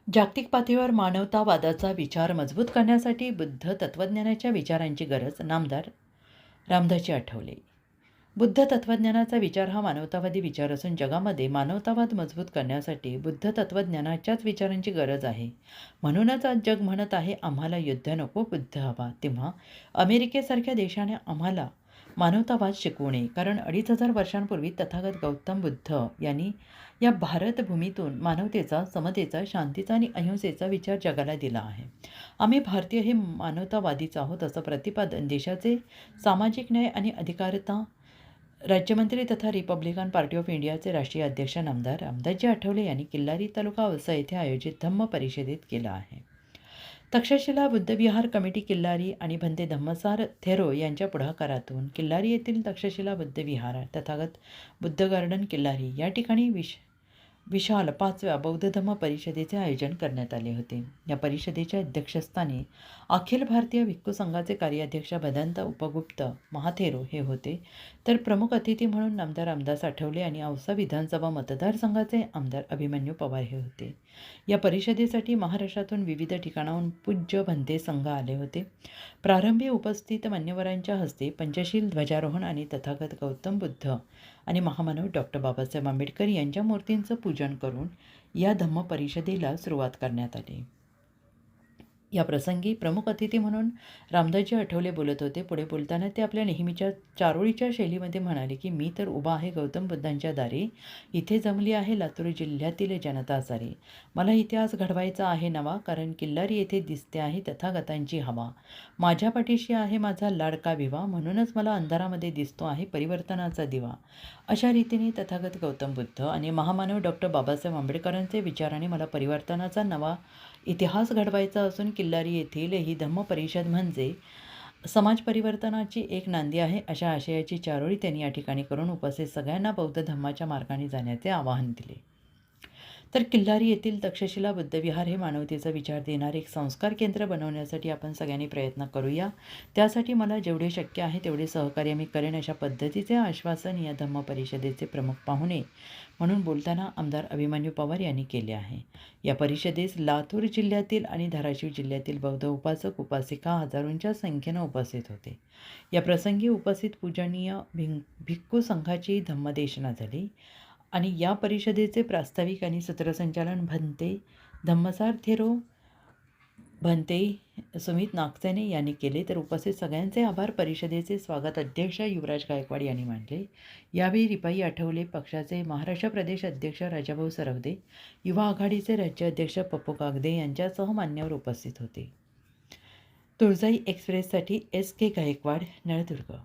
जागतिक पातळीवर मानवतावादाचा विचार मजबूत करण्यासाठी बुद्ध तत्त्वज्ञानाच्या विचारांची गरज नामदार रामदासजी आठवले. बुद्ध तत्त्वज्ञानाचा विचार हा मानवतावादी विचार असून जगामध्ये मानवतावाद मजबूत करण्यासाठी बुद्ध तत्त्वज्ञानाच्याच विचारांची गरज आहे. म्हणूनच आज जग म्हणत आहे, आम्हाला युद्ध नको, बुद्ध हवा. तेव्हा अमेरिकेसारख्या देशाने आम्हाला मानवतावाद शिकवू नये, कारण 2500 वर्षांपूर्वी तथागत गौतम बुद्ध यांनी या भारतभूमीतून मानवतेचा, समतेचा, शांतीचा आणि अहिंसेचा विचार जगाला दिला आहे. आम्ही भारतीय हे मानवतावादीच आहोत, असं प्रतिपादन देशाचे सामाजिक न्याय आणि अधिकारिता राज्यमंत्री तथा रिपब्लिकन पार्टी ऑफ इंडियाचे राष्ट्रीय अध्यक्ष नामदार रामदासजी आठवले यांनी किल्लारी तालुका औसा येथे आयोजित धम्म परिषदेत केलं आहे. तक्षशिला बुद्धविहार कमिटी किल्लारी आणि भंते धम्मसार थेरो यांच्या पुढाकारातून किल्लारी येथील तक्षशिला बुद्धविहार तथागत बुद्ध गार्डन किल्लारी या ठिकाणी विशाल 5व्या बौद्ध धम्म परिषदेचे आयोजन करण्यात आले होते. या परिषदेच्या अध्यक्षस्थानी अखिल भारतीय भिक्खू संघाचे कार्याध्यक्ष भदंत उपगुप्त महाथेरो हे होते, तर प्रमुख अतिथी म्हणून नामदार रामदास आठवले आणि औसा विधानसभा मतदारसंघाचे आमदार अभिमन्यू पवार हे होते. या परिषदेसाठी महाराष्ट्रातून विविध ठिकाणाहून पूज्य भंते संघ आले होते. प्रारंभी उपस्थित मान्यवरांच्या हस्ते पंचशील ध्वजारोहण आणि तथागत गौतम बुद्ध आणि महामानव डॉक्टर बाबासाहेब आंबेडकर यांच्या मूर्तींचं पूजन करून या धम्म परिषदेला सुरुवात करण्यात आली. या प्रसंगी प्रमुख अतिथी म्हणून रामदासजी आठवले बोलत होते. पुढे बोलताना ते आपल्या नेहमीच्या चारोळीच्या शैलीमध्ये म्हणाले की मी तर उभा आहे गौतम बुद्धांच्या दारी, इथे जमली आहे लातूर जिल्ह्यातील जनता सारी. मला इतिहास घडवायचा आहे नवा, कारण किल्लारी येथे दिसते आहे तथागतांची हवा. माझ्या पाठीशी आहे माझा लाडका विवा, म्हणूनच मला अंधारामध्ये दिसतो आहे परिवर्तनाचा दिवा. अशा रीतीने तथागत गौतम बुद्ध आणि महामानव डॉक्टर बाबासाहेब आंबेडकरांचे विचाराने मला परिवर्तनाचा नवा इतिहास घडवायचा असून किल्लारी येथील ही धम्म परिषद म्हणजे समाज परिवर्तनाची एक नांदी आहे, अशा आशयाची चारोळी त्यांनी या ठिकाणी करून उपस्थित सगळ्यांना बौद्ध धम्माच्या मार्गाने जाण्याचे आवाहन दिले. तर किल्लारी येथील तक्षशिला बुद्धविहार हे मानवतेचा विचार देणारे एक संस्कार केंद्र बनवण्यासाठी आपण सगळ्यांनी प्रयत्न करूया. त्यासाठी मला जेवढे शक्य आहे तेवढे सहकार्य मी करेन, अशा पद्धतीचे आश्वासन या धम्म परिषदेचे प्रमुख पाहुणे म्हणून बोलताना आमदार अभिमन्यू पवार यांनी केले आहे. या परिषदेस लातूर जिल्ह्यातील आणि धाराशिव जिल्ह्यातील बौद्ध उपासक उपासिका हजारोंच्या संख्येनं उपस्थित होते. या प्रसंगी उपस्थित पूजनीय भिक्खू संघाची धम्मदेशना झाली आणि या परिषदेचे प्रास्ताविक आणि सूत्रसंचालन भंते धम्मसार थेरो भंते सुमित नागसेने यांनी केले, तर उपस्थित सगळ्यांचे आभार. परिषदेचे स्वागत अध्यक्ष युवराज गायकवाड यांनी मानले. यावेळी रिपाई आठवले, पक्षाचे महाराष्ट्र प्रदेश अध्यक्ष राजाभाऊ सरवदे, युवा आघाडीचे राज्य अध्यक्ष पप्पू कागदे यांच्यासह मान्यवर उपस्थित होते. तुळजाई एक्सप्रेससाठी SK गायकवाड, नळदुर्ग.